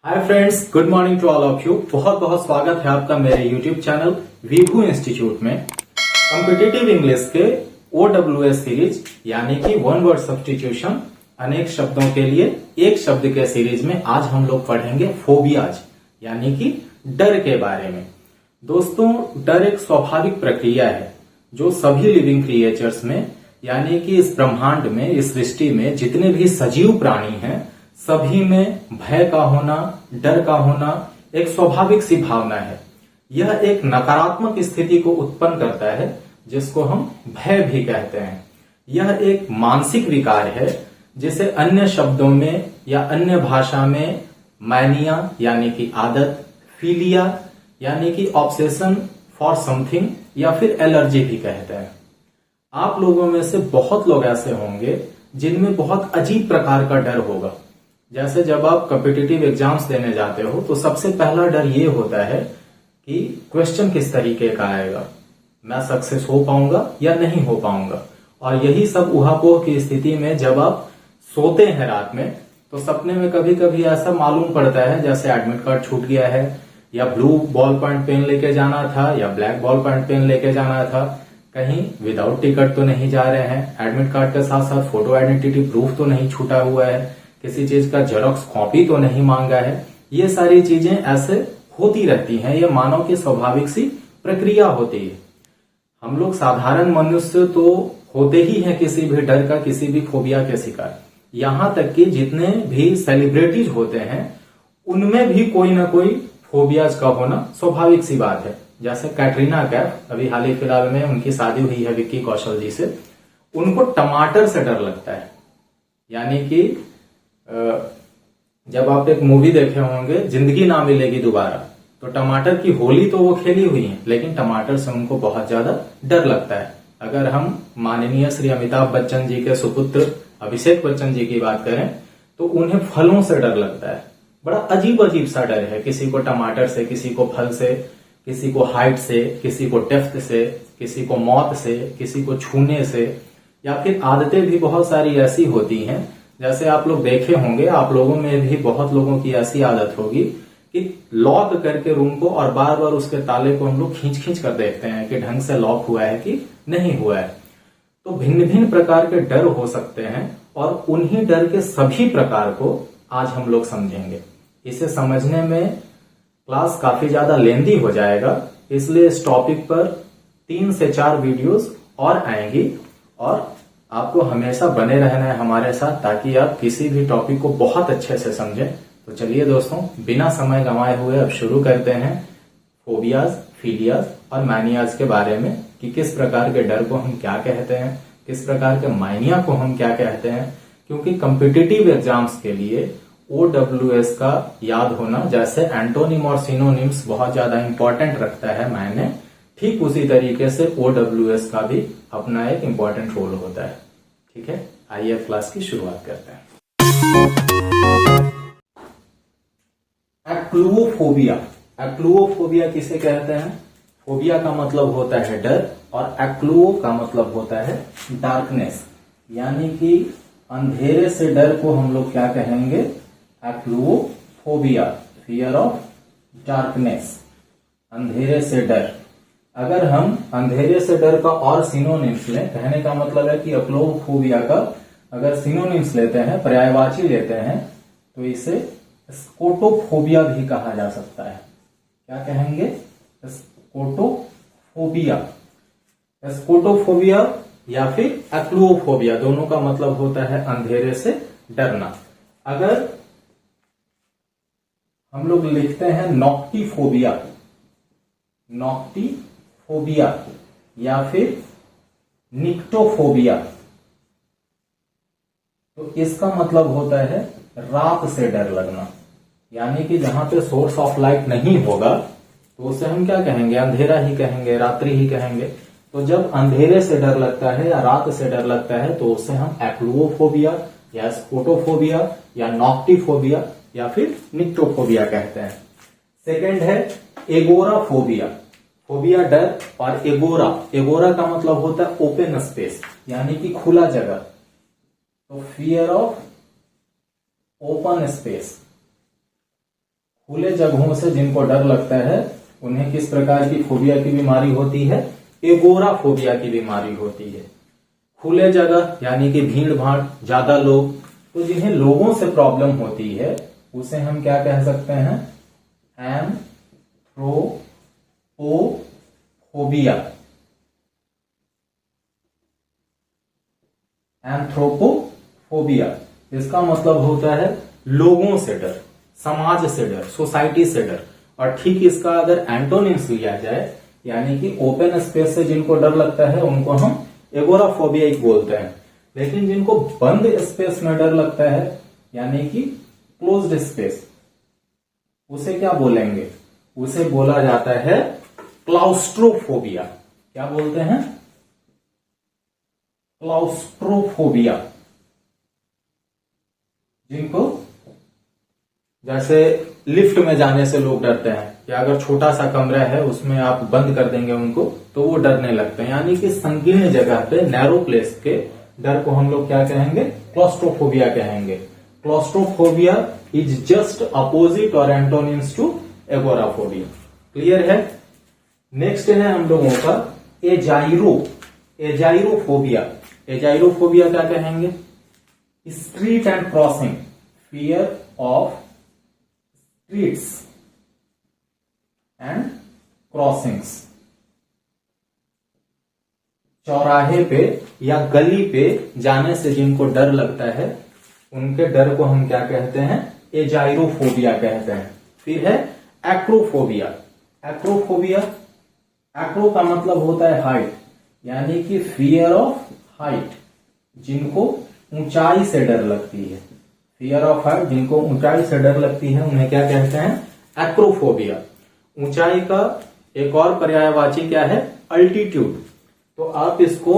Hi friends, good morning to all of you. बहुत बहुत स्वागत है आपका मेरे यूट्यूब चैनल विभू इंस्टीट्यूट में। कॉम्पिटिटिव इंग्लिश के OWS सीरीज यानी कि वन वर्ड सब्स्टिट्यूशन, अनेक शब्दों के लिए एक शब्द के सीरीज में आज हम लोग पढ़ेंगे फोबियाज यानी कि डर के बारे में। दोस्तों, डर एक स्वाभाविक प्रक्रिया है जो सभी लिविंग क्रिएचर्स में यानी कि इस ब्रह्मांड में, इस सृष्टि में जितने भी सजीव प्राणी हैं सभी में भय का होना, डर का होना एक स्वाभाविक सी भावना है। यह एक नकारात्मक स्थिति को उत्पन्न करता है जिसको हम भय भी कहते हैं। यह एक मानसिक विकार है जिसे अन्य शब्दों में या अन्य भाषा में मैनिया यानी कि आदत, फीलिया यानी कि ऑब्सेशन फॉर समथिंग या फिर एलर्जी भी कहते हैं। आप लोगों में से बहुत लोग ऐसे होंगे जिनमें बहुत अजीब प्रकार का डर होगा। जैसे जब आप कॉम्पिटिटिव एग्जाम्स देने जाते हो तो सबसे पहला डर ये होता है कि क्वेश्चन किस तरीके का आएगा, मैं सक्सेस हो पाऊंगा या नहीं हो पाऊंगा। और यही सब उहापोह की स्थिति में जब आप सोते हैं रात में तो सपने में कभी कभी ऐसा मालूम पड़ता है जैसे एडमिट कार्ड छूट गया है, या ब्लू बॉल पॉइंट पेन लेके जाना था या ब्लैक बॉल पॉइंट पेन लेके जाना था, कहीं विदाउट टिकट तो नहीं जा रहे हैं, एडमिट कार्ड के साथ साथ फोटो आइडेंटिटी प्रूफ तो नहीं छूटा हुआ है, किसी चीज का जेरॉक्स कॉपी तो नहीं मांगा है। ये सारी चीजें ऐसे होती रहती हैं, ये मानव की स्वाभाविक सी प्रक्रिया होती है। हम लोग साधारण मनुष्य तो होते ही हैं किसी भी डर का, किसी भी फोबिया के शिकार। यहां तक कि जितने भी सेलिब्रिटीज होते हैं उनमें भी कोई ना कोई फोबियाज का होना स्वाभाविक सी बात है। जैसे कैटरीना कैफ, अभी हाल ही फिलहाल में उनकी शादी हुई है विक्की कौशल जी से, उनको टमाटर से डर लगता है। यानी कि जब आप एक मूवी देखे होंगे जिंदगी ना मिलेगी दोबारा, तो टमाटर की होली तो वो खेली हुई है लेकिन टमाटर से उनको बहुत ज्यादा डर लगता है। अगर हम माननीय श्री अमिताभ बच्चन जी के सुपुत्र अभिषेक बच्चन जी की बात करें तो उन्हें फलों से डर लगता है। बड़ा अजीब अजीब सा डर है, किसी को टमाटर से, किसी को फल से, किसी को हाइट से, किसी को डेप्थ से, किसी को मौत से, किसी को छूने से, या फिर आदतें भी बहुत सारी ऐसी होती हैं। जैसे आप लोग देखे होंगे, आप लोगों में भी बहुत लोगों की ऐसी आदत होगी कि लॉक करके रूम को और बार बार उसके ताले को हम लोग खींच खींच कर देखते हैं कि ढंग से लॉक हुआ है कि नहीं हुआ है। तो भिन्न भिन्न प्रकार के डर हो सकते हैं और उन्हीं डर के सभी प्रकार को आज हम लोग समझेंगे। इसे समझने में क्लास काफी ज्यादा लेंदी हो जाएगा, इसलिए इस टॉपिक पर 3 से 4 वीडियोस और आएंगी और आपको हमेशा बने रहना है हमारे साथ ताकि आप किसी भी टॉपिक को बहुत अच्छे से समझें। तो चलिए दोस्तों, बिना समय गंवाए हुए अब शुरू करते हैं फोबियाज, फीलियाज और मैनियाज के बारे में कि किस प्रकार के डर को हम क्या कहते हैं, किस प्रकार के माइनिया को हम क्या कहते हैं। क्योंकि कॉम्पिटिटिव एग्जाम्स के लिए OWS का याद होना जैसे एंटोनिम और सिनोनिम्स बहुत ज्यादा इंपॉर्टेंट रखता है मायने, ठीक उसी तरीके से OWS का भी अपना एक इंपॉर्टेंट रोल होता है। ठीक है, आइए क्लास की शुरुआत करते हैं। एक्लुओफोबिया। एक्लुओफोबिया किसे कहते हैं? फोबिया का मतलब होता है डर और एक्लुओ का मतलब होता है डार्कनेस, यानी कि अंधेरे से डर को हम लोग क्या कहेंगे? एक्लुओफोबिया, फियर ऑफ डार्कनेस, अंधेरे से डर। अगर हम अंधेरे से डर का और सिनोनिम्स लें, कहने का मतलब है कि एक्लुओफोबिया का अगर सिनोनिम्स लेते हैं, पर्यायवाची लेते हैं, तो इसे स्कोटोफोबिया भी कहा जा सकता है। क्या कहेंगे? स्कोटोफोबिया। स्कोटोफोबिया या फिर एक्लुओफोबिया, दोनों का मतलब होता है अंधेरे से डरना। अगर हम लोग लिखते हैं नॉक्टिफोबिया, नॉक्टिफोबिया या फिर निक्टोफोबिया, तो इसका मतलब होता है रात से डर लगना। यानी कि जहां पे सोर्स ऑफ लाइट नहीं होगा तो उसे हम क्या कहेंगे? अंधेरा ही कहेंगे, रात्रि ही कहेंगे। तो जब अंधेरे से डर लगता है या रात से डर लगता है तो उसे हम एक्लुओफोबिया या स्कोटोफोबिया या नॉक्टिफोबिया या फिर निक्टोफोबिया कहते हैं। सेकंड है एगोराफोबिया। फोबिया डर, और एगोरा, एगोरा का मतलब होता है ओपन स्पेस यानी कि खुला जगह। तो फियर ऑफ ओपन स्पेस। खुले जगहों से जिनको डर लगता है उन्हें किस प्रकार की फोबिया की बीमारी होती है? एगोराफोबिया की बीमारी होती है। खुले जगह यानी कि भीड़ भाड़, ज्यादा लोग, तो जिन्हें लोगों से प्रॉब्लम होती है उसे हम क्या कह सकते हैं? एंथ्रोपोफोबिया। एंथ्रोपोफोबिया इसका मतलब होता है लोगों से डर, समाज से डर, सोसाइटी से डर। और ठीक इसका अगर एंटोनिम्स लिया जाए यानी कि ओपन स्पेस से जिनको डर लगता है उनको हम एगोराफोबिया बोलते हैं। लेकिन जिनको बंद स्पेस में डर लगता है यानी कि क्लोज्ड स्पेस, उसे क्या बोलेंगे? उसे बोला जाता है क्लाउस्ट्रोफोबिया। क्या बोलते हैं? क्लाउस्ट्रोफोबिया। जिनको जैसे लिफ्ट में जाने से लोग डरते हैं, या अगर छोटा सा कमरा है उसमें आप बंद कर देंगे उनको तो वो डरने लगते हैं। यानी कि संकीर्ण जगह पे, नैरो प्लेस के डर को हम लोग क्या कहेंगे? क्लॉस्ट्रोफोबिया कहेंगे। क्लॉस्ट्रोफोबिया इज जस्ट अपोजिट और एंटोनिम्स टू एगोराफोबिया। क्लियर है? नेक्स्ट है हम लोगों का एजाइरोफोबिया। एजाइरोफोबिया क्या कहेंगे? Street and crossing, fear of streets and crossings. चौराहे पे या गली पे जाने से जिनको डर लगता है उनके डर को हम क्या कहते हैं? एजाइरोफोबिया कहते हैं। फिर है एक्रोफोबिया। एक्रोफोबिया, एक्रो का मतलब होता है हाइट, यानी कि फियर ऑफ हाइट, जिनको ऊंचाई से डर लगती है। फियर ऑफ हाइट, जिनको ऊंचाई से डर लगती है उन्हें क्या कहते हैं? एक्रोफोबिया। ऊंचाई का एक और पर्यायवाची क्या है? अल्टीट्यूड। तो आप इसको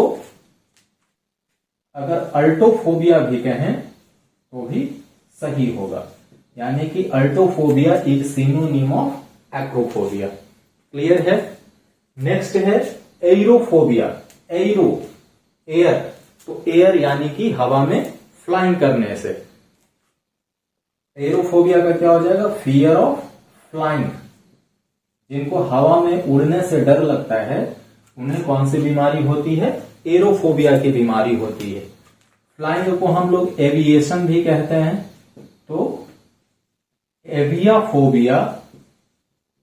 अगर अल्टोफोबिया भी कहें तो भी सही होगा। यानी कि altophobia is synonym of acrophobia. Clear है? नेक्स्ट है एयरोफोबिया। एयरो, एयर, तो एयर यानी कि हवा में फ्लाइंग करने से। एयरोफोबिया का क्या हो जाएगा? Fear of flying. जिनको हवा में उड़ने से डर लगता है उन्हें कौन सी बीमारी होती है? एरोफोबिया की बीमारी होती है। फ्लाइंग को हम लोग एविएशन भी कहते हैं। तो aviaphobia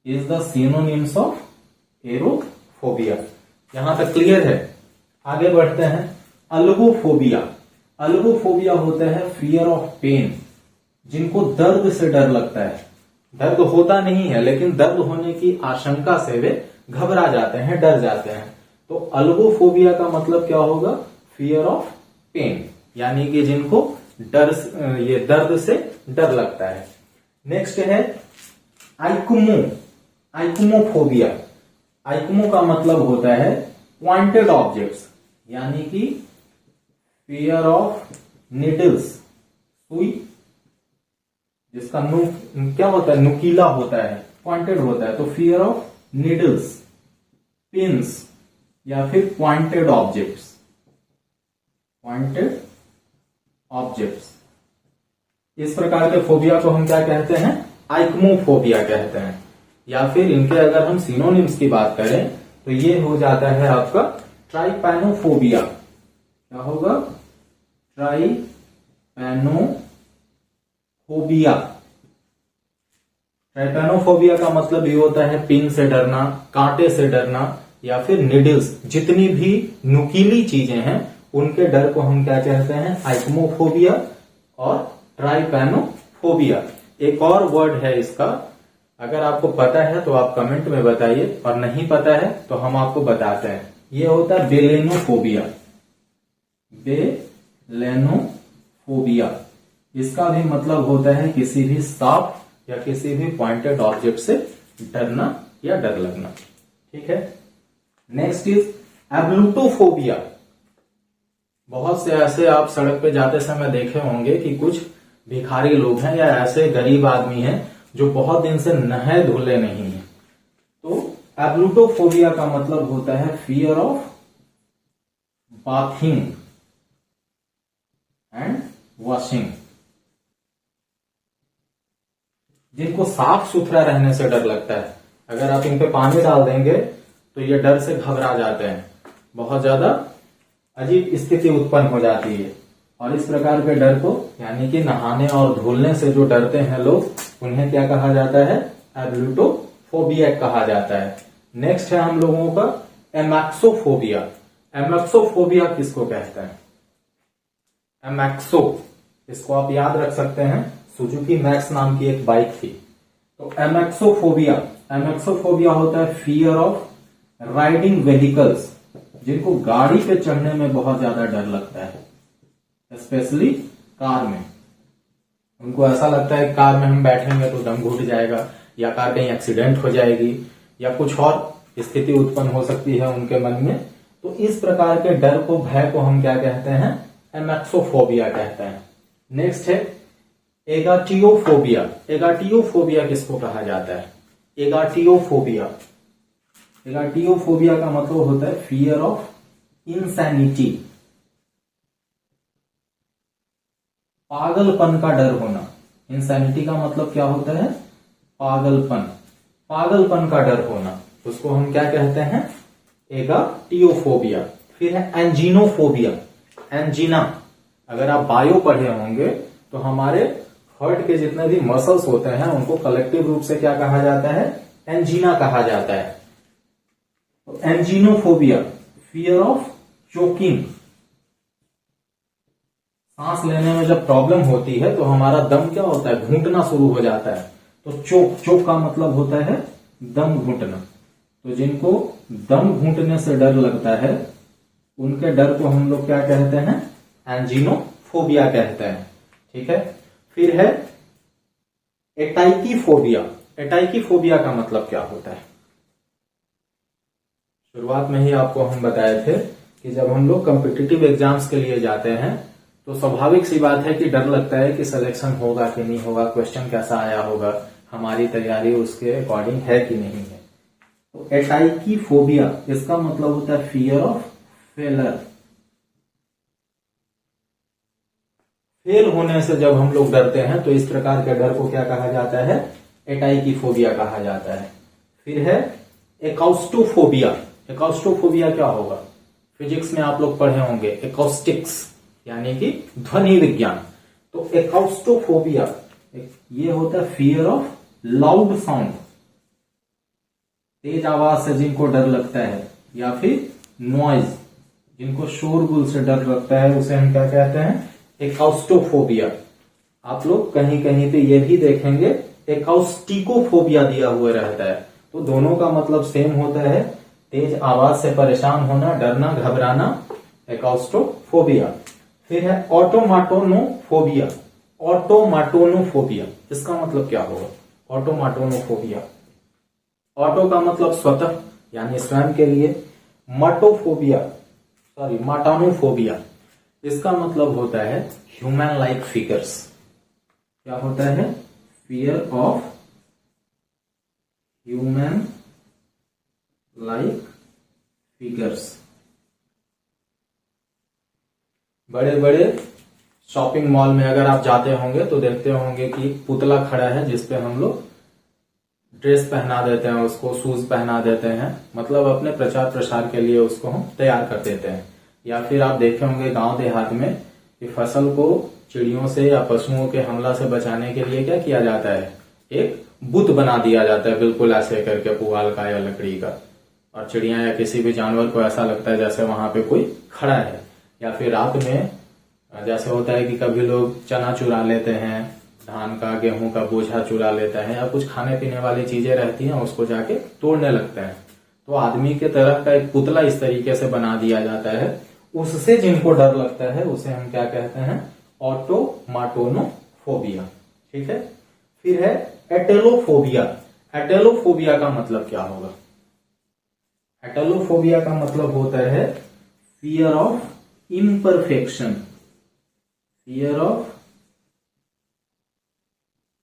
is the synonyms of aerophobia. यहां तक क्लियर है? आगे बढ़ते हैं। अल्गोफोबिया। अल्गोफोबिया होता है फियर ऑफ पेन। जिनको दर्द से डर लगता है, दर्द होता नहीं है लेकिन दर्द होने की आशंका से वे घबरा जाते हैं, डर जाते हैं। तो अल्गोफोबिया का मतलब क्या होगा? फियर ऑफ पेन, यानी कि जिनको ये दर्द से डर लगता है। नेक्स्ट है आइक्मो। आइक्मोफोबिया। आइक्मो का मतलब होता है पॉइंटेड ऑब्जेक्ट्स, यानी कि फियर ऑफ निडल्स, सुई, जिसका क्या होता है? नुकीला होता है, पॉइंटेड होता है। तो फियर ऑफ निडल्स, पिंस, या फिर पॉइंटेड ऑब्जेक्ट्स। पॉइंटेड ऑब्जेक्ट्स, इस प्रकार के फोबिया को हम क्या कहते हैं? आइक्मोफोबिया कहते हैं। या फिर इनके अगर हम सिनोनिम्स की बात करें तो ये हो जाता है आपका ट्राइपैनोफोबिया। क्या होगा? ट्राइपैनोफोबिया। ट्राइपैनोफोबिया का मतलब ये होता है पिन से डरना, कांटे से डरना, या फिर निडल्स, जितनी भी नुकीली चीजें हैं उनके डर को हम क्या कहते हैं? आइक्मोफोबिया और ट्राइपैनोफोबिया। एक और वर्ड है इसका, अगर आपको पता है तो आप कमेंट में बताइए, और नहीं पता है तो हम आपको बताते हैं। ये होता है बेलेनोफोबिया। बेलेनोफोबिया, इसका भी मतलब होता है किसी भी सांप या किसी भी पॉइंटेड ऑब्जेक्ट से डरना या डर लगना। ठीक है? Next is ablutophobia. बहुत से ऐसे आप सड़क पे जाते समय देखे होंगे कि कुछ भिखारी लोग हैं या ऐसे गरीब आदमी हैं जो बहुत दिन से नहाए धुले नहीं है। तो एब्लूटोफोबिया का मतलब होता है fear of bathing and washing. जिनको साफ सुथरा रहने से डर लगता है। अगर आप इन पे पानी डाल देंगे तो ये डर से घबरा जाते हैं, बहुत ज्यादा अजीब स्थिति उत्पन्न हो जाती है। और इस प्रकार के डर को यानी कि नहाने और धुलने से जो डरते हैं लोग, उन्हें क्या कहा जाता है? एब्लूटोफोबिया कहा जाता है। नेक्स्ट है हम लोगों का एमैक्सोफोबिया। एमैक्सोफोबिया किसको कहते हैं? एमैक्सो, इसको आप याद रख सकते हैं, सुजुकी मैक्स नाम की एक बाइक थी। तो एमैक्सोफोबिया होता है फियर ऑफ राइडिंग व्हीकल्स, जिनको गाड़ी पे चढ़ने में बहुत ज्यादा डर लगता है, स्पेशली कार में। उनको ऐसा लगता है कार में हम बैठेंगे तो दम घुट जाएगा, या कार कहीं एक्सीडेंट हो जाएगी, या कुछ और स्थिति उत्पन्न हो सकती है उनके मन में। तो इस प्रकार के डर को, भय को हम क्या कहते हैं? एमैक्सोफोबिया कहते हैं। नेक्स्ट है एगाटियोफोबिया। एगाटियोफोबिया किसको कहा जाता है? एगाटियोफोबिया, एगाटियोफोबिया का मतलब होता है फियर ऑफ इंसैनिटी, पागलपन का डर होना। इंसैनिटी का मतलब क्या होता है? पागलपन, पागलपन का डर होना, उसको हम क्या कहते हैं? एगाटियोफोबिया। फिर है एंजीनोफोबिया। एंजीना, अगर आप बायो पढ़े होंगे तो हमारे हार्ट के जितने भी मसल्स होते हैं उनको कलेक्टिव रूप से क्या कहा जाता है? एंजीना कहा जाता है। तो एंजीनोफोबिया, फियर ऑफ चोकिंग, सांस लेने में जब प्रॉब्लम होती है तो हमारा दम क्या होता है? घूंटना शुरू हो जाता है। तो चोक का मतलब होता है दम घूंटना। तो जिनको दम घूंटने से डर लगता है, उनके डर को हम लोग क्या कहते हैं? एंजीनोफोबिया कहते हैं। ठीक है। फिर है एटाइकीफोबिया। एटाइकीफोबिया का मतलब क्या होता है? शुरुआत में ही आपको हम बताए थे कि जब हम लोग कॉम्पिटिटिव एग्जाम्स के लिए जाते हैं तो स्वाभाविक सी बात है कि डर लगता है कि सिलेक्शन होगा कि नहीं होगा, क्वेश्चन कैसा आया होगा, हमारी तैयारी उसके अकॉर्डिंग है कि नहीं है। तो एटाइकीफोबिया, इसका मतलब होता है फियर ऑफ फेलर। फेल होने से जब हम लोग डरते हैं तो इस प्रकार के डर को क्या कहा जाता है? एटाइकीफोबिया कहा जाता है। फिर है एकाउस्टोफोबिया। एकाउस्टोफोबिया क्या होगा? फिजिक्स में आप लोग पढ़े होंगे, एकॉस्टिक्स यानी कि ध्वनि विज्ञान। तो एकाउस्टोफोबिया ये होता है फियर ऑफ लाउड साउंड, तेज आवाज से जिनको डर लगता है, या फिर नॉइज, जिनको शोरगुल से डर लगता है, उसे हम क्या कहते हैं? एकाउस्टोफोबिया। आप लोग कहीं कहीं पे ये भी देखेंगे एकाउस्टिकोफोबिया दिया हुआ रहता है। तो दोनों का मतलब सेम होता है, तेज आवाज से परेशान होना, डरना, घबराना, एकाउस्टोफोबिया। फिर है ऑटोमाटोनोफोबिया। ऑटोमाटोनोफोबिया, इसका मतलब क्या होगा? ऑटोमाटोनोफोबिया, ऑटो का मतलब स्वतः यानी स्वयं के लिए, माटानोफोबिया, इसका मतलब होता है ह्यूमन लाइक फिगर्स। क्या होता है? Fear of human like figures. बड़े बड़े शॉपिंग मॉल में अगर आप जाते होंगे तो देखते होंगे कि एक पुतला खड़ा है जिसपे हम लोग ड्रेस पहना देते हैं, उसको शूज पहना देते हैं, मतलब अपने प्रचार प्रसार के लिए उसको हम तैयार कर देते हैं। या फिर आप देखे होंगे गांव देहात में कि फसल को चिड़ियों से या पशुओं के हमला से बचाने के लिए क्या किया जाता है? एक बुत बना दिया जाता है, बिल्कुल ऐसे करके पुआल का या लकड़ी का, और चिड़िया या किसी भी जानवर को ऐसा लगता है जैसे वहां पे कोई खड़ा है। या फिर रात में जैसे होता है कि कभी लोग चना चुरा लेते हैं, धान का, गेहूं का बोझा चुरा लेता है, या कुछ खाने पीने वाली चीजें रहती हैं उसको जाके तोड़ने लगते हैं। तो आदमी के तरह का एक पुतला इस तरीके से बना दिया जाता है, उससे जिनको डर लगता है उसे हम क्या कहते हैं? ऑटोमाटोनोफोबिया। ठीक है। फिर है एटेलोफोबिया। एटेलोफोबिया का मतलब क्या होगा? एटेलोफोबिया का मतलब होता है fear of imperfection. Fear of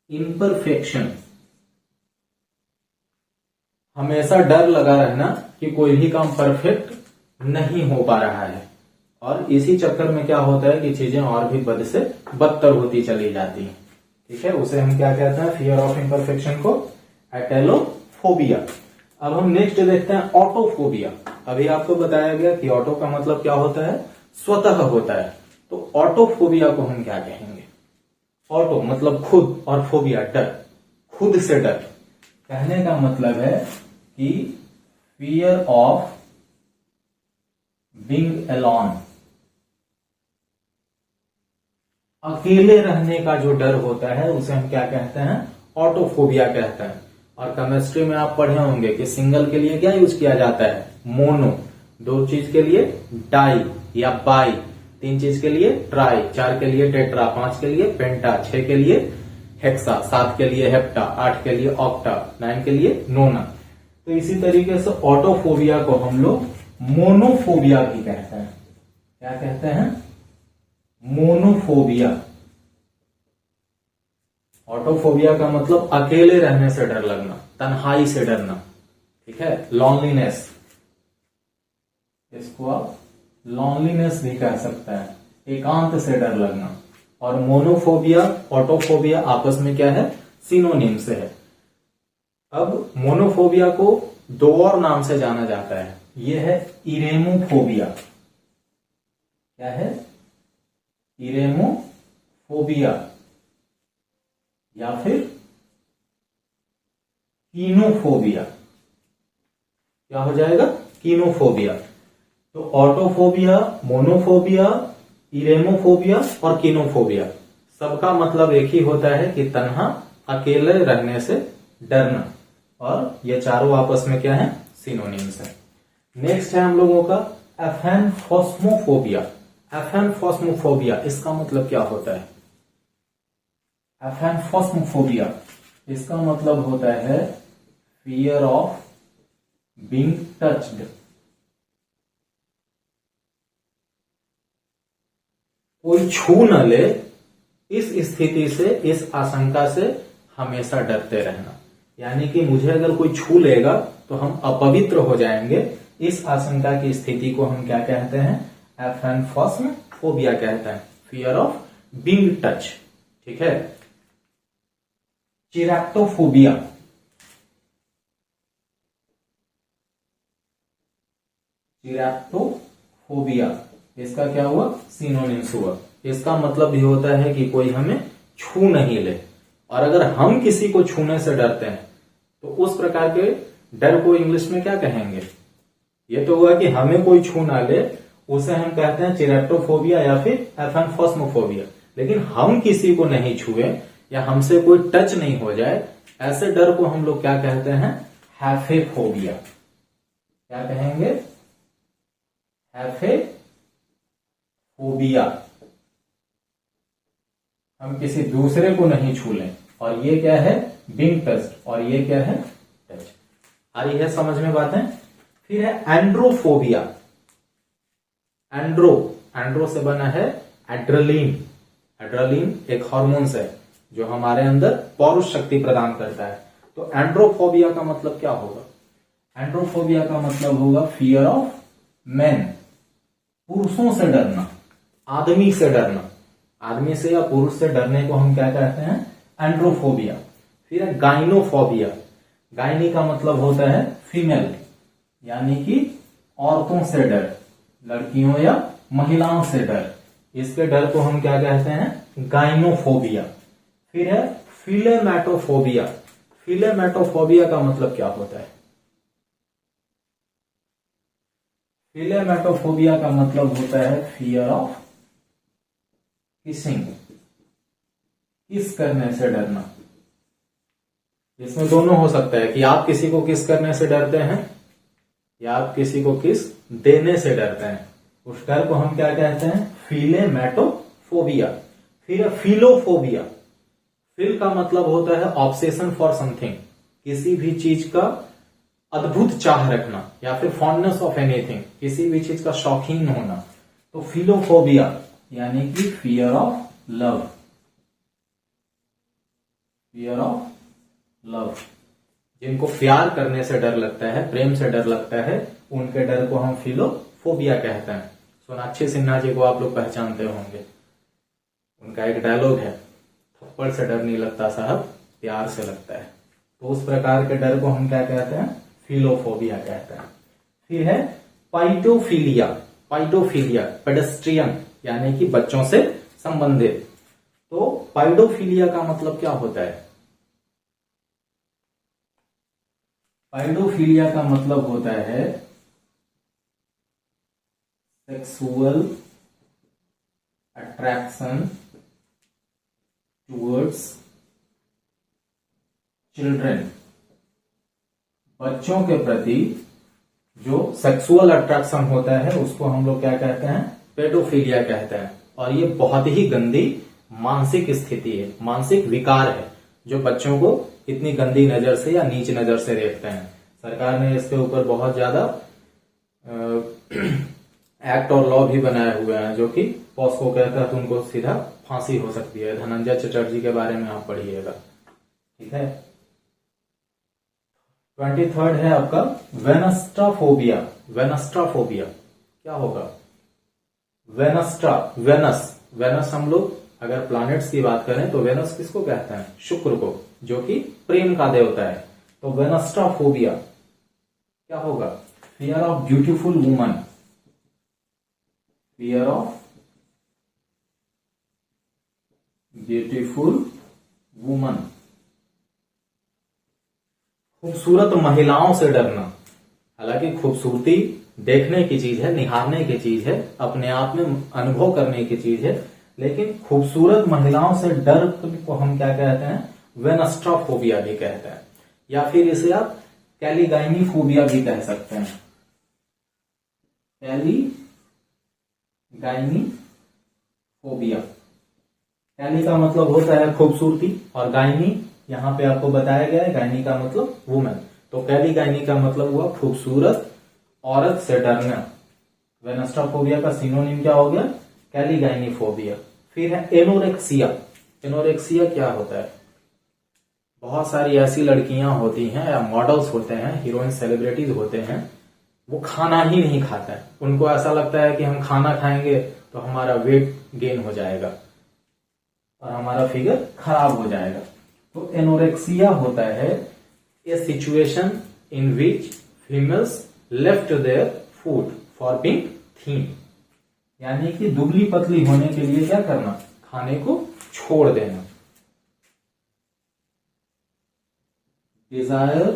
imperfection, हमेशा डर लगा रहना कि कोई भी काम परफेक्ट नहीं हो पा रहा है, और इसी चक्कर में क्या होता है कि चीजें और भी बद से बदतर होती चली जाती हैं। ठीक है, उसे हम क्या कहते हैं, फियर ऑफ इम्परफेक्शन को एटेलोफोबिया। अब हम नेक्स्ट देखते हैं ऑटोफोबिया। अभी आपको बताया गया कि ऑटो का मतलब क्या होता है, स्वतः होता है, तो ऑटोफोबिया को हम क्या कहेंगे। ऑटो मतलब खुद और फोबिया डर, खुद से डर। कहने का मतलब है कि फियर ऑफ बीइंग अलोन, अकेले रहने का जो डर होता है उसे हम क्या कहते हैं, ऑटोफोबिया कहते हैं। और केमिस्ट्री में आप पढ़े होंगे कि सिंगल के लिए क्या यूज किया जाता है, मोनो, दो चीज के लिए डाई या बाई, तीन चीज के लिए ट्राई, चार के लिए टेट्रा, पांच के लिए पेंटा, छह के लिए हेक्सा, सात के लिए हेप्टा, आठ के लिए ऑक्टा, 9 के लिए नोना। तो इसी तरीके से ऑटोफोबिया को हम लोग मोनोफोबिया भी कहते हैं। क्या कहते हैं, मोनोफोबिया। ऑटोफोबिया का मतलब अकेले रहने से डर लगना, तन्हाई से डरना, ठीक है, लॉनलीनेस, इसको आप लॉनलीनेस भी कह सकते हैं, एकांत से डर लगना। और मोनोफोबिया ऑटोफोबिया आपस में क्या है, सिनोनिम से है। अब मोनोफोबिया को दो और नाम से जाना जाता है, यह है इरेमोफोबिया। क्या है, इरेमोफोबिया या फिर कीनोफोबिया। क्या हो जाएगा, कीनोफोबिया। तो ऑटोफोबिया, मोनोफोबिया, इरेमोफोबिया और कीनोफोबिया, सबका मतलब एक ही होता है कि तन्हा, अकेले रहने से डरना। और ये चारों आपस में क्या है, सिनोनिम्स है। नेक्स्ट है हम लोगों का एफेनफोस्मोफोबिया। एफेनफोस्मोफोबिया, इसका मतलब क्या होता है, एफेनफोस्मोफोबिया, इसका मतलब होता है फियर ऑफ बीइंग टच्ड। कोई छू न ले, इस स्थिति से, इस आशंका से हमेशा डरते रहना। यानी कि मुझे अगर कोई छू लेगा तो हम अपवित्र हो जाएंगे, इस आशंका की स्थिति को हम क्या कहते हैं, एफेनफोस्मोफोबिया कहते हैं, फियर ऑफ बीइंग टच। ठीक है, चिरैप्टोफोबिया। चिरैप्टोफोबिया, इसका क्या हुआ, सिनोनिम्स हुआ। इसका मतलब भी होता है कि कोई हमें छू नहीं ले। और अगर हम किसी को छूने से डरते हैं तो उस प्रकार के डर को इंग्लिश में क्या कहेंगे। ये तो हुआ कि हमें कोई छू ना ले, उसे हम कहते हैं चिरैप्टोफोबिया या फिर एफेनफोस्मोफोबिया। लेकिन हम किसी को नहीं छुए या हमसे कोई टच नहीं हो जाए, ऐसे डर को हम लोग क्या कहते हैं, हैफेफोबिया। क्या कहेंगे, हैफेफोबिया। हम किसी दूसरे को नहीं छू लें। और ये क्या है, बीइंग टच्ड, और ये क्या है, टच। आ रही है समझ में बातें। फिर है एंड्रोफोबिया। एंड्रो से बना है एड्रेलिन। एड्रेलिन एक हार्मोन्स है जो हमारे अंदर पौरुष शक्ति प्रदान करता है। तो एंड्रोफोबिया का मतलब क्या होगा, एंड्रोफोबिया का मतलब होगा फियर ऑफ मैन, पुरुषों से डरना, आदमी से डरना। आदमी से या पुरुष से डरने को हम क्या कहते हैं, एंड्रोफोबिया। फिर है गाइनोफोबिया। गाइनी का मतलब होता है फीमेल, यानी कि औरतों से डर, लड़कियों या महिलाओं से डर। इसके डर को हम क्या कहते हैं, गाइनोफोबिया। फिर है फिलेमेटोफोबिया। फिलेमेटोफोबिया का मतलब क्या होता है, फिलेमेटोफोबिया का मतलब होता है फियर ऑफ किसिंग, किस करने से डरना। इसमें दोनों हो सकता है कि आप किसी को किस करने से डरते हैं या आप किसी को किस देने से डरते हैं। उस डर को हम क्या कहते हैं, फिलेमेटोफोबिया। फिर फिलोफोबिया। फिल का मतलब होता है ऑब्सेशन फॉर समथिंग, किसी भी चीज का अद्भुत चाह रखना या फिर फॉन्डनेस ऑफ एनीथिंग, किसी भी चीज का शौकीन होना। तो फिलोफोबिया यानी कि fear of love, fear of love. जिनको प्यार करने से डर लगता है, प्रेम से डर लगता है, उनके डर को हम फिलोफोबिया कहते हैं। सोनाक्षी सिन्हा जी को आप लोग पहचानते होंगे, उनका एक डायलॉग है, थप्पड़ से डर नहीं लगता साहब, प्यार से लगता है। तो उस प्रकार के डर को हम क्या कहते हैं? फिलोफोबिया कहते हैं। फिर है पाइटोफिलिया। पाइटोफिलिया पेडेस्ट्रियन यानी कि बच्चों से संबंधित। तो पाइडोफिलिया का मतलब क्या होता है? पाइडोफिलिया का मतलब होता है सेक्सुअल अट्रैक्शन टुवर्ड्स चिल्ड्रन। बच्चों के प्रति जो सेक्सुअल अट्रैक्शन होता है उसको हम लोग क्या कहते हैं? पेडोफिलिया कहते हैं। और ये बहुत ही गंदी मानसिक स्थिति है, मानसिक विकार है, जो बच्चों को इतनी गंदी नजर से या नीच नजर से देखते हैं। सरकार ने इसके ऊपर बहुत ज्यादा एक्ट और लॉ भी बनाए हुए हैं, जो कि पॉस्को के तहत उनको सीधा फांसी हो सकती है। धनंजय चटर्जी के बारे में आप पढ़िएगा, ठीक है। 23rd है आपका वेनस्ट्राफोबिया। वेनस्ट्राफोबिया क्या होगा? वेनस्ट्रा, वेनस हम लोग अगर प्लैनेट्स की बात करें तो वेनस किसको कहते हैं? शुक्र को, जो कि प्रेम का देवता है। तो वेनस्ट्राफोबिया क्या होगा? Fear of beautiful woman. Fear of beautiful woman, खूबसूरत महिलाओं से डरना। हालांकि खूबसूरती देखने की चीज है, निहारने की चीज है, अपने आप में अनुभव करने की चीज है, लेकिन खूबसूरत महिलाओं से डर को हम क्या कहते हैं? वेनस्ट्राफोबिया भी कहते हैं, या फिर इसे आप कैलीगाइनीफोबिया भी कह सकते हैं। कैलीगाइनीफोबिया, कैली का मतलब होता है खूबसूरती, और गाइनी यहां पे आपको बताया गया है, गाइनी का मतलब वुमेन। तो कैलीगाइनी का मतलब हुआ खूबसूरत औरत से डरना। वेनस्ट्राफोबिया का सिनोनिम क्या हो गया? कैलीगाइनीफोबिया। फिर है एनोरेक्सिया। एनोरेक्सिया क्या होता है? बहुत सारी ऐसी लड़कियां होती हैं या मॉडल्स होते हैं, हीरोइन सेलिब्रिटीज होते हैं, वो खाना ही नहीं खाता है। उनको ऐसा लगता है कि हम खाना खाएंगे तो हमारा वेट गेन हो जाएगा और हमारा फिगर खराब हो जाएगा। तो एनोरेक्सिया होता है a situation in which females left their food for being thin, यानी कि दुबली पतली होने के लिए क्या करना? खाने को छोड़ देना। Desire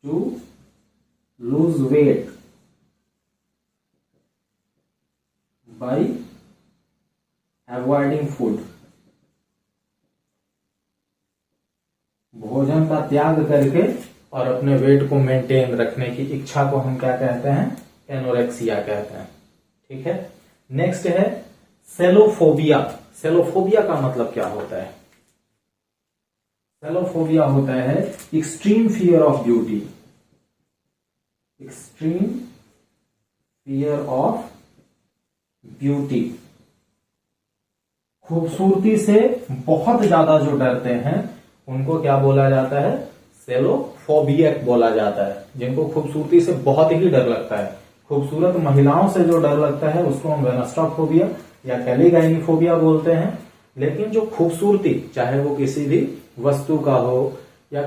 to lose weight by avoiding food, भोजन का त्याग करके और अपने वेट को मेंटेन रखने की इच्छा को हम क्या कहते हैं? एनोरेक्सिया कहते हैं, ठीक है। नेक्स्ट है सेलोफोबिया। सेलोफोबिया का मतलब क्या होता है? सेलोफोबिया होता है extreme fear of beauty. Extreme fear of beauty, खूबसूरती से बहुत ज्यादा जो डरते हैं उनको क्या बोला जाता है? सेलोफोबियक बोला जाता है। जिनको खूबसूरती से बहुत ही डर लगता है, खूबसूरत महिलाओं से जो डर लगता है उसको हम वेनस्ट्राफोबिया या कैलीगाइनीफोबिया बोलते हैं। लेकिन जो खूबसूरती, चाहे वो किसी भी वस्तु का हो या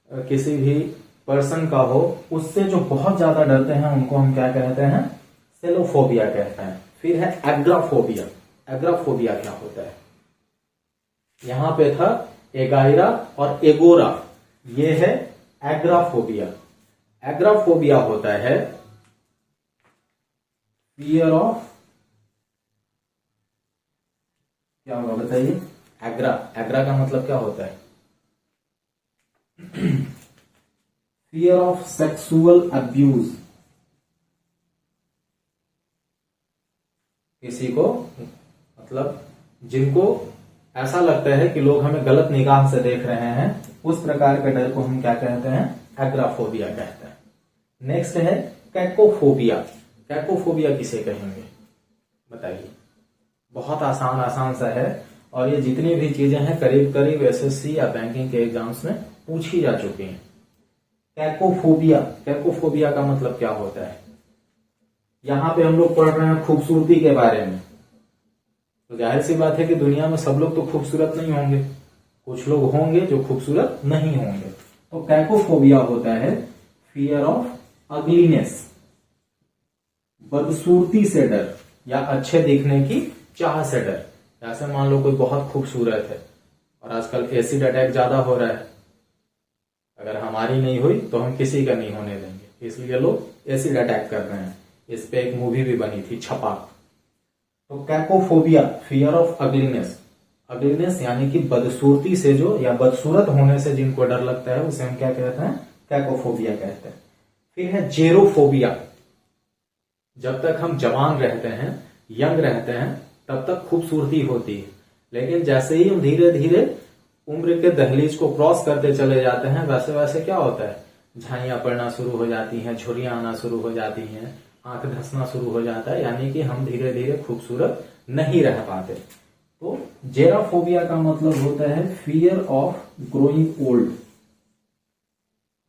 किसी भी पर्सन का हो, उससे जो बहुत ज्यादा डरते हैं उनको हम क्या कहते हैं? सेलोफोबिया कहते हैं। फिर है एग्राफोबिया। एग्राफोबिया क्या होता है? यहां पे था एगाइरा और एगोरा, ये है एग्राफोबिया। एग्राफोबिया होता है फियर ऑफ, क्या होगा बताइए? एग्रा, एग्रा का मतलब क्या होता है? Fear of sexual abuse. किसी को मतलब जिनको ऐसा लगता है कि लोग हमें गलत निगाह से देख रहे हैं, उस प्रकार के डर को हम क्या कहते हैं? एग्राफोबिया कहते हैं। नेक्स्ट है कैकोफोबिया। कैकोफोबिया किसे कहेंगे बताइए? बहुत आसान सा है, और ये जितनी भी चीजें हैं करीब करीब एसएससी या बैंकिंग के एग्जाम्स में पूछी जा चुकी हैं। कैकोफोबिया, कैकोफोबिया का मतलब क्या होता है? यहां पे हम लोग पढ़ रहे हैं खूबसूरती के बारे में, तो जाहिर सी बात है कि दुनिया में सब लोग तो खूबसूरत नहीं होंगे, कुछ लोग होंगे जो खूबसूरत नहीं होंगे। तो कैकोफोबिया होता है फियर ऑफ अगलीनेस, बदसूरती से डर या अच्छे दिखने की चाह से डर। जैसे मान लो कोई बहुत खूबसूरत है और आजकल एसिड अटैक ज्यादा हो रहा है, अगर हमारी नहीं हुई तो हम किसी का नहीं होने देंगे, इसलिए लोग एसिड अटैक कर रहे हैं। इस पे एक मूवी भी बनी थी, छपाक। तो कैकोफोबिया फियर ऑफ अगलीनेस, अगलीनेस यानी कि बदसूरती से जो या बदसूरत होने से जिनको डर लगता है उसे हम क्या कहते हैं, कैकोफोबिया कहते हैं। फिर है जेरोफोबिया, जब तक हम जवान रहते हैं, यंग रहते हैं, तब तक खूबसूरती होती है, लेकिन जैसे ही हम धीरे धीरे उम्र के दहलीज को क्रॉस करते चले जाते हैं वैसे वैसे क्या होता है, झाइयां पड़ना शुरू हो जाती हैं, झुर्रियां आना शुरू हो जाती हैं, आंख धंसना शुरू हो जाता है, यानी कि हम धीरे धीरे खूबसूरत नहीं रह पाते। तो जेराफोबिया का मतलब होता है फियर ऑफ ग्रोइंग ओल्ड,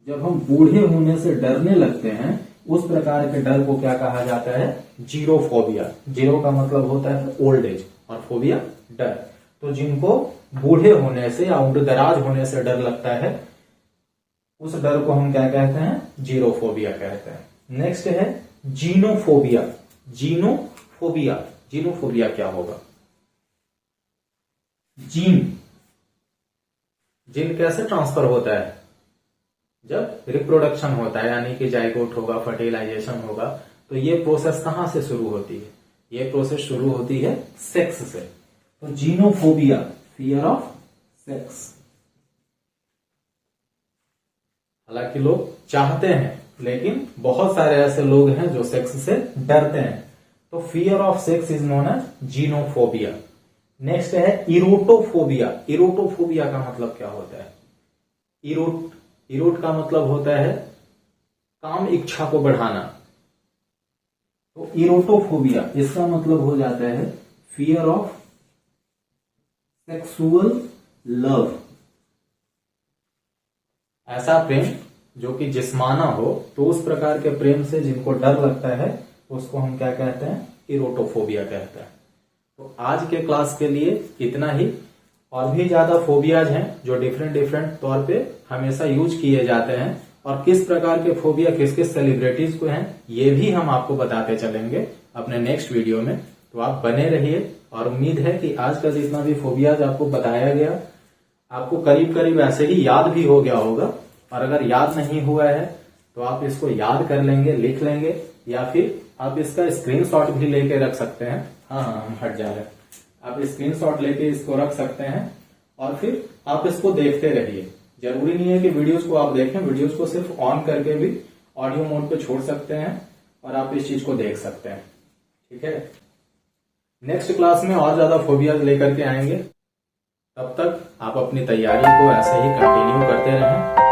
जब हम बूढ़े होने से डरने लगते हैं उस प्रकार के डर को क्या कहा जाता है, जीरोफोबिया। जीरो का मतलब होता है ओल्ड एज और फोबिया डर। तो जिनको बूढ़े होने से या उम्र दराज होने से डर लगता है उस डर को हम क्या कहते हैं, जीरोफोबिया कहते हैं। नेक्स्ट है जीनोफोबिया। जीनोफोबिया, जीनोफोबिया क्या होगा, जीन, जीन कैसे ट्रांसफर होता है, जब रिप्रोडक्शन होता है यानी कि जाइगोट होगा, फर्टिलाइजेशन होगा, तो ये प्रोसेस कहां से शुरू होती है, ये प्रोसेस शुरू होती है सेक्स से। तो जीनोफोबिया फियर ऑफ सेक्स। हालांकि लोग चाहते हैं लेकिन बहुत सारे ऐसे लोग हैं जो सेक्स से डरते हैं, तो fear of sex is known as genophobia. Next है इरोटोफोबिया। इरोटोफोबिया का मतलब क्या होता है, इरोट का मतलब होता है काम इच्छा को बढ़ाना, तो इरोटोफोबिया इसका मतलब हो जाता है फियर ऑफ सेक्सुअल लव। ऐसा प्रेम जो कि जिस्माना हो, तो उस प्रकार के प्रेम से जिनको डर लगता है उसको हम क्या कहते हैं, इरोटोफोबिया कहते हैं। तो आज के क्लास के लिए इतना ही। और भी ज्यादा फोबियाज हैं जो डिफरेंट तौर पे हमेशा यूज किए जाते हैं, और किस प्रकार के फोबिया किस किस सेलिब्रिटीज को हैं ये भी हम आपको बताते चलेंगे अपने नेक्स्ट वीडियो में। तो आप बने रहिए, और उम्मीद है कि आज का जितना भी फोबियाज आपको बताया गया आपको करीब करीब ऐसे ही याद भी हो गया होगा, और अगर याद नहीं हुआ है तो आप इसको याद कर लेंगे, लिख लेंगे, या फिर आप इसका स्क्रीनशॉट भी लेके रख सकते हैं। हाँ, हम हट जा रहे हैं। आप स्क्रीनशॉट लेके इसको रख सकते हैं और फिर आप इसको देखते रहिए। जरूरी नहीं है कि वीडियोस को आप देखें, वीडियोस को सिर्फ ऑन करके भी ऑडियो मोड पे छोड़ सकते हैं और आप इस चीज को देख सकते हैं। ठीक है, नेक्स्ट क्लास में और ज्यादा फोबियाज लेकर के आएंगे। तब तक आप अपनी तैयारी को ऐसे ही कंटिन्यू करते रहें।